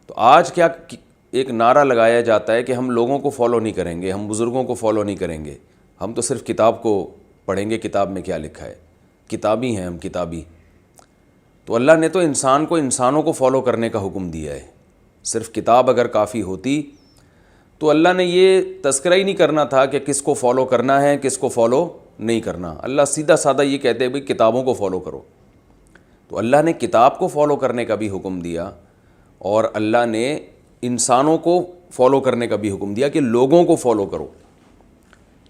تو آج کیا ایک نعرہ لگایا جاتا ہے کہ ہم لوگوں کو فالو نہیں کریں گے، ہم بزرگوں کو فالو نہیں کریں گے، ہم تو صرف کتاب کو پڑھیں گے، کتاب میں کیا لکھا ہے، کتابی ہیں ہم، کتابی۔ تو اللہ نے تو انسان کو انسانوں کو فالو کرنے کا حکم دیا ہے۔ صرف کتاب اگر کافی ہوتی تو اللہ نے یہ تذکرہ ہی نہیں کرنا تھا کہ کس کو فالو کرنا ہے، کس کو فالو نہیں کرنا۔ اللہ سیدھا سادہ یہ کہتے ہیں بھئی کتابوں کو فالو کرو۔ تو اللہ نے کتاب کو فالو کرنے کا بھی حکم دیا، اور اللہ نے انسانوں کو فالو کرنے کا بھی حکم دیا کہ لوگوں کو فالو کرو۔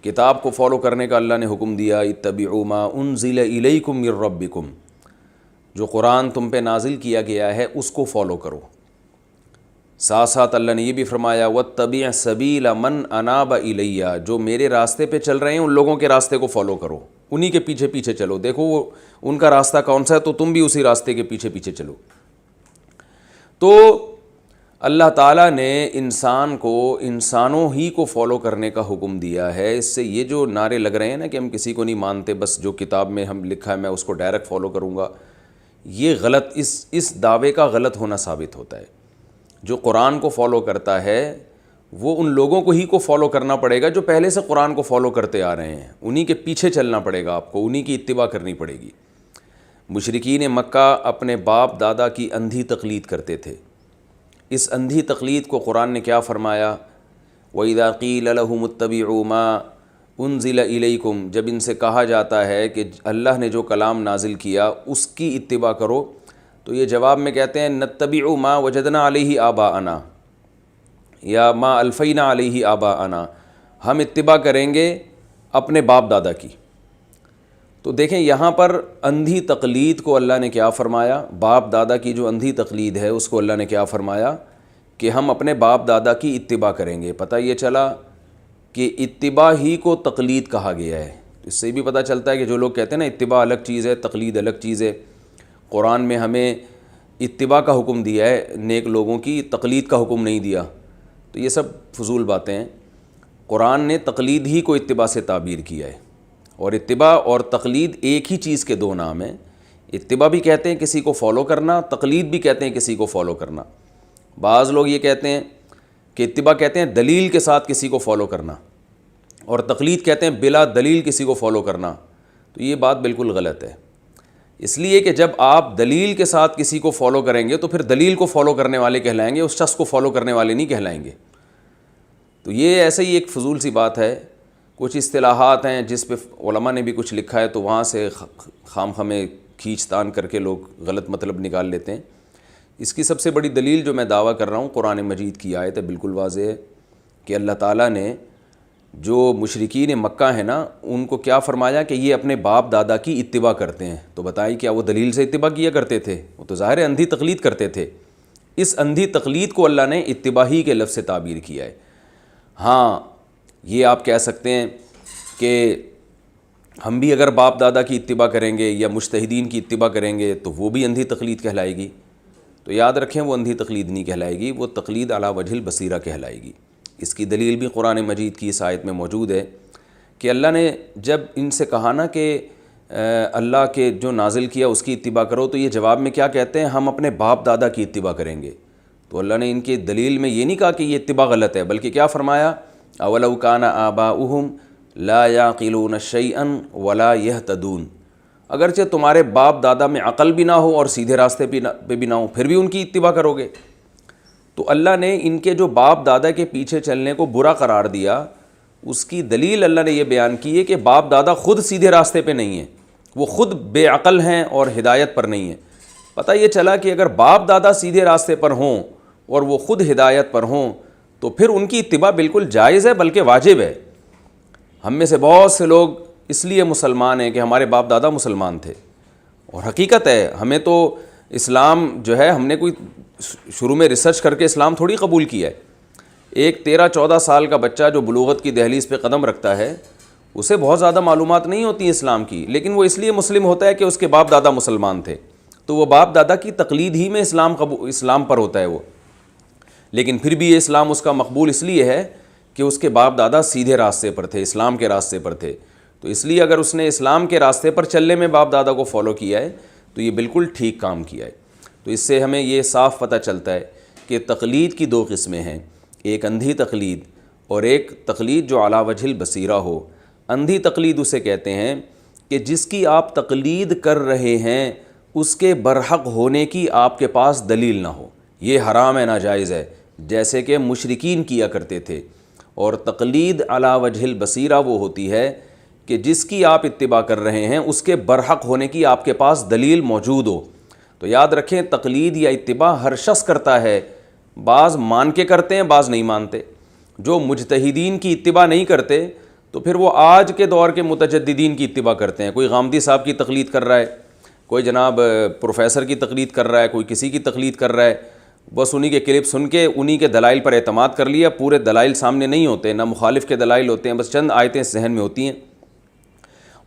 کتاب کو فالو کرنے کا اللہ نے حکم دیا، اتبعوا ما انزل الیکم من ربکم، جو قرآن تم پہ نازل کیا گیا ہے اس کو فالو کرو۔ ساتھ ساتھ اللہ نے یہ بھی فرمایا واتبع سبیل من اناب الی، جو میرے راستے پہ چل رہے ہیں ان لوگوں کے راستے کو فالو کرو، انہی کے پیچھے پیچھے چلو، دیکھو وہ ان کا راستہ کون سا ہے تو تم بھی اسی راستے کے پیچھے پیچھے چلو۔ تو اللہ تعالیٰ نے انسان کو انسانوں ہی کو فالو کرنے کا حکم دیا ہے۔ اس سے یہ جو نعرے لگ رہے ہیں نا کہ ہم کسی کو نہیں مانتے، بس جو کتاب میں ہم لکھا ہے میں اس کو ڈائریکٹ فالو کروں گا، یہ غلط، اس دعوے کا غلط ہونا ثابت ہوتا ہے۔ جو قرآن کو فالو کرتا ہے وہ ان لوگوں کو ہی کو فالو کرنا پڑے گا جو پہلے سے قرآن کو فالو کرتے آ رہے ہیں، انہی کے پیچھے چلنا پڑے گا آپ کو، انہی کی اتباع کرنی پڑے گی۔ مشرکین مکہ اپنے باپ دادا کی اندھی تقلید کرتے تھے۔ اس اندھی تقلید کو قرآن نے کیا فرمایا، وَإِذَا قِيلَ لَهُمُ اتَّبِعُوا مَا أُنزِلَ إِلَيْكُمْ، جب ان سے کہا جاتا ہے کہ اللہ نے جو کلام نازل کیا اس کی اتباع کرو، تو یہ جواب میں کہتے ہیں نتبع ما وجدنا علیہ آباءنا یا ما الفینا علیہ آباءنا، ہم اتباع کریں گے اپنے باپ دادا کی۔ تو دیکھیں یہاں پر اندھی تقلید کو اللہ نے کیا فرمایا، باپ دادا کی جو اندھی تقلید ہے اس کو اللہ نے کیا فرمایا کہ ہم اپنے باپ دادا کی اتباع کریں گے۔ پتہ یہ چلا کہ اتباع ہی کو تقلید کہا گیا ہے۔ اس سے بھی پتہ چلتا ہے کہ جو لوگ کہتے ہیں نا اتباع الگ چیز ہے، تقلید الگ چیز ہے، قرآن میں ہمیں اتباع کا حکم دیا ہے نیک لوگوں کی، تقلید کا حکم نہیں دیا، تو یہ سب فضول باتیں ہیں۔ قرآن نے تقلید ہی کو اتباع سے تعبیر کیا ہے، اور اتباع اور تقلید ایک ہی چیز کے دو نام ہیں۔ اتباع بھی کہتے ہیں کسی کو فالو کرنا، تقلید بھی کہتے ہیں کسی کو فالو کرنا۔ بعض لوگ یہ کہتے ہیں کہ اتباع کہتے ہیں دلیل کے ساتھ کسی کو فالو کرنا، اور تقلید کہتے ہیں بلا دلیل کسی کو فالو کرنا، تو یہ بات بالکل غلط ہے۔ اس لیے کہ جب آپ دلیل کے ساتھ کسی کو فالو کریں گے تو پھر دلیل کو فالو کرنے والے کہلائیں گے، اس شخص کو فالو کرنے والے نہیں کہلائیں گے۔ تو یہ ایسے ہی ایک فضول سی بات ہے۔ کچھ اصطلاحات ہیں جس پہ علماء نے بھی کچھ لکھا ہے تو وہاں سے خام خامے کھینچ تان کر کے لوگ غلط مطلب نکال لیتے ہیں۔ اس کی سب سے بڑی دلیل جو میں دعویٰ کر رہا ہوں قرآن مجید کی آیت ہے، بالکل واضح ہے کہ اللہ تعالیٰ نے جو مشرکین مکہ ہیں نا ان کو کیا فرمایا کہ یہ اپنے باپ دادا کی اتباع کرتے ہیں، تو بتائیں کیا وہ دلیل سے اتباع کیا کرتے تھے؟ وہ تو ظاہر اندھی تقلید کرتے تھے۔ اس اندھی تقلید کو اللہ نے اتباع ہی کے لفظ سے تعبیر کیا ہے۔ ہاں یہ آپ کہہ سکتے ہیں کہ ہم بھی اگر باپ دادا کی اتباع کریں گے یا مجتہدین کی اتباع کریں گے تو وہ بھی اندھی تقلید کہلائے گی، تو یاد رکھیں وہ اندھی تقلید نہیں کہلائے گی، وہ تقلید علی وجہ البصیرہ کہلائے گی۔ اس کی دلیل بھی قرآن مجید کی اس آیت میں موجود ہے کہ اللہ نے جب ان سے کہا نا کہ اللہ کے جو نازل کیا اس کی اتباع کرو، تو یہ جواب میں کیا کہتے ہیں، ہم اپنے باپ دادا کی اتباع کریں گے۔ تو اللہ نے ان کی دلیل میں یہ نہیں کہا کہ یہ اتباع غلط ہے، بلکہ کیا فرمایا، اولو کان آباؤہم لا یعقلون شیئا ولا یہتدون، اگرچہ تمہارے باپ دادا میں عقل بھی نہ ہو اور سیدھے راستے پہ بھی نہ ہو، پھر بھی ان کی اتباع کرو گے۔ تو اللہ نے ان کے جو باپ دادا کے پیچھے چلنے کو برا قرار دیا، اس کی دلیل اللہ نے یہ بیان کی ہے کہ باپ دادا خود سیدھے راستے پہ نہیں ہیں، وہ خود بے عقل ہیں اور ہدایت پر نہیں ہیں۔ پتہ یہ چلا کہ اگر باپ دادا سیدھے راستے پر ہوں اور وہ خود ہدایت پر ہوں تو پھر ان کی اتباع بالکل جائز ہے بلکہ واجب ہے۔ ہم میں سے بہت سے لوگ اس لیے مسلمان ہیں کہ ہمارے باپ دادا مسلمان تھے، اور حقیقت ہے ہمیں تو اسلام جو ہے ہم نے کوئی شروع میں ریسرچ کر کے اسلام تھوڑی قبول کیا ہے۔ ایک 13-14 سال کا بچہ جو بلوغت کی دہلیز پہ قدم رکھتا ہے اسے بہت زیادہ معلومات نہیں ہوتی اسلام کی، لیکن وہ اس لیے مسلم ہوتا ہے کہ اس کے باپ دادا مسلمان تھے، تو وہ باپ دادا کی تقلید ہی میں اسلام پر ہوتا ہے وہ، لیکن پھر بھی یہ اسلام اس کا مقبول اس لیے ہے کہ اس کے باپ دادا سیدھے راستے پر تھے، اسلام کے راستے پر تھے۔ تو اس لیے اگر اس نے اسلام کے راستے پر چلنے میں باپ دادا کو فالو کیا ہے تو یہ بالکل ٹھیک کام کیا ہے۔ تو اس سے ہمیں یہ صاف پتہ چلتا ہے کہ تقلید کی دو قسمیں ہیں، ایک اندھی تقلید اور ایک تقلید جو علی وجہ البصیرہ ہو۔ اندھی تقلید اسے کہتے ہیں کہ جس کی آپ تقلید کر رہے ہیں اس کے برحق ہونے کی آپ کے پاس دلیل نہ ہو، یہ حرام ہے، ناجائز ہے، جیسے کہ مشرکین کیا کرتے تھے۔ اور تقلید علی وجہ البصیرہ وہ ہوتی ہے کہ جس کی آپ اتباع کر رہے ہیں اس کے برحق ہونے کی آپ کے پاس دلیل موجود ہو۔ تو یاد رکھیں تقلید یا اتباع ہر شخص کرتا ہے، بعض مان کے کرتے ہیں، بعض نہیں مانتے۔ جو مجتہدین کی اتباع نہیں کرتے تو پھر وہ آج کے دور کے متجددین کی اتباع کرتے ہیں۔ کوئی غامدی صاحب کی تقلید کر رہا ہے، کوئی جناب پروفیسر کی تقلید کر رہا ہے، کوئی کسی کی تقلید کر رہا ہے، بس انہی کے کلپ سن کے انہی کے دلائل پر اعتماد کر لیا۔ پورے دلائل سامنے نہیں ہوتے، نہ مخالف کے دلائل ہوتے ہیں، بس چند آیتیں ذہن میں ہوتی ہیں،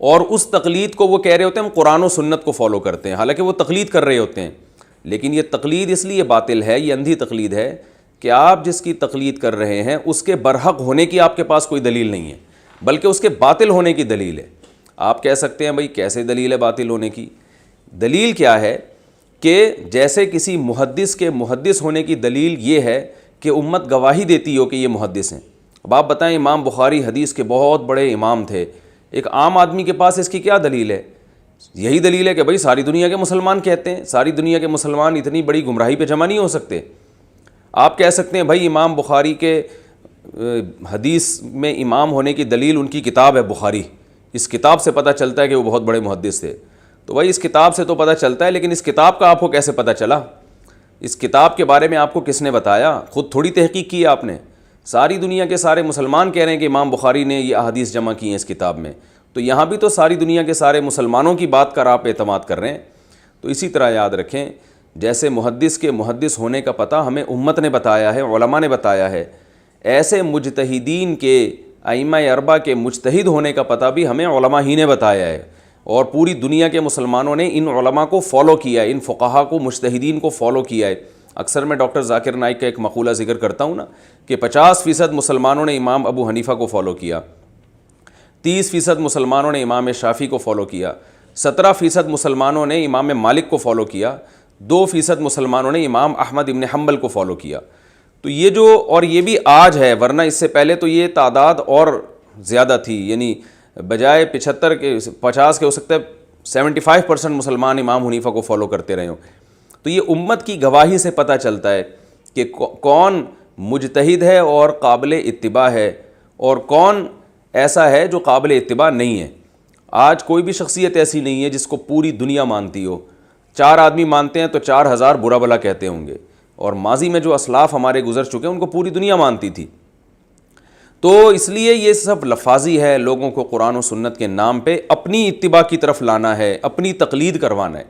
اور اس تقلید کو وہ کہہ رہے ہوتے ہیں ہم قرآن و سنت کو فالو کرتے ہیں، حالانکہ وہ تقلید کر رہے ہوتے ہیں۔ لیکن یہ تقلید اس لیے باطل ہے، یہ اندھی تقلید ہے کہ آپ جس کی تقلید کر رہے ہیں اس کے برحق ہونے کی آپ کے پاس کوئی دلیل نہیں ہے، بلکہ اس کے باطل ہونے کی دلیل ہے۔ آپ کہہ سکتے ہیں بھائی کیسے دلیل ہے باطل ہونے کی؟ دلیل کیا ہے کہ جیسے کسی محدث کے محدث ہونے کی دلیل یہ ہے کہ امت گواہی دیتی ہو کہ یہ محدث ہیں۔ اب آپ بتائیں امام بخاری حدیث کے بہت بڑے امام تھے، ایک عام آدمی کے پاس اس کی کیا دلیل ہے؟ یہی دلیل ہے کہ بھائی ساری دنیا کے مسلمان کہتے ہیں، ساری دنیا کے مسلمان اتنی بڑی گمراہی پہ جمع نہیں ہو سکتے۔ آپ کہہ سکتے ہیں بھائی امام بخاری کے حدیث میں امام ہونے کی دلیل ان کی کتاب ہے بخاری، اس کتاب سے پتہ چلتا ہے کہ وہ بہت بڑے محدث تھے۔ تو بھائی اس کتاب سے تو پتہ چلتا ہے، لیکن اس کتاب کا آپ کو کیسے پتہ چلا؟ اس کتاب کے بارے میں آپ کو کس نے بتایا؟ خود تھوڑی تحقیق کی آپ نے۔ ساری دنیا کے سارے مسلمان کہہ رہے ہیں کہ امام بخاری نے یہ احادیث جمع کی ہیں اس کتاب میں، تو یہاں بھی تو ساری دنیا کے سارے مسلمانوں کی بات کر آپ اعتماد کر رہے ہیں۔ تو اسی طرح یاد رکھیں جیسے محدث کے محدث ہونے کا پتہ ہمیں امت نے بتایا ہے، علماء نے بتایا ہے، ایسے مجتہدین کے ائمہ اربعہ کے مجتہد ہونے کا پتہ بھی ہمیں علماء ہی نے بتایا ہے، اور پوری دنیا کے مسلمانوں نے ان علماء کو فالو کیا ہے، ان فقہا کو، مجتہدین کو فالو کیا ہے۔ اکثر میں ڈاکٹر ذاکر نائک کا ایک مقولہ ذکر کرتا ہوں نا کہ 50% مسلمانوں نے امام ابو حنیفہ کو فالو کیا، 30% مسلمانوں نے امام شافعی کو فالو کیا، 17% مسلمانوں نے امام مالک کو فالو کیا، 2% مسلمانوں نے امام احمد ابن حنبل کو فالو کیا۔ تو یہ جو، اور یہ بھی آج ہے، ورنہ اس سے پہلے تو یہ تعداد اور زیادہ تھی، یعنی بجائے 75 کے 50 کے ہو سکتا ہے 75% مسلمان امام حنیفہ کو فالو کرتے رہے ہوں۔ تو یہ امت کی گواہی سے پتہ چلتا ہے کہ کون مجتہد ہے اور قابل اتباع ہے، اور کون ایسا ہے جو قابل اتباع نہیں ہے۔ آج کوئی بھی شخصیت ایسی نہیں ہے جس کو پوری دنیا مانتی ہو۔ 4 آدمی مانتے ہیں تو 4000 برا بھلا کہتے ہوں گے، اور ماضی میں جو اسلاف ہمارے گزر چکے ہیں ان کو پوری دنیا مانتی تھی۔ تو اس لیے یہ سب لفاظی ہے، لوگوں کو قرآن و سنت کے نام پہ اپنی اتباع کی طرف لانا ہے، اپنی تقلید کروانا ہے۔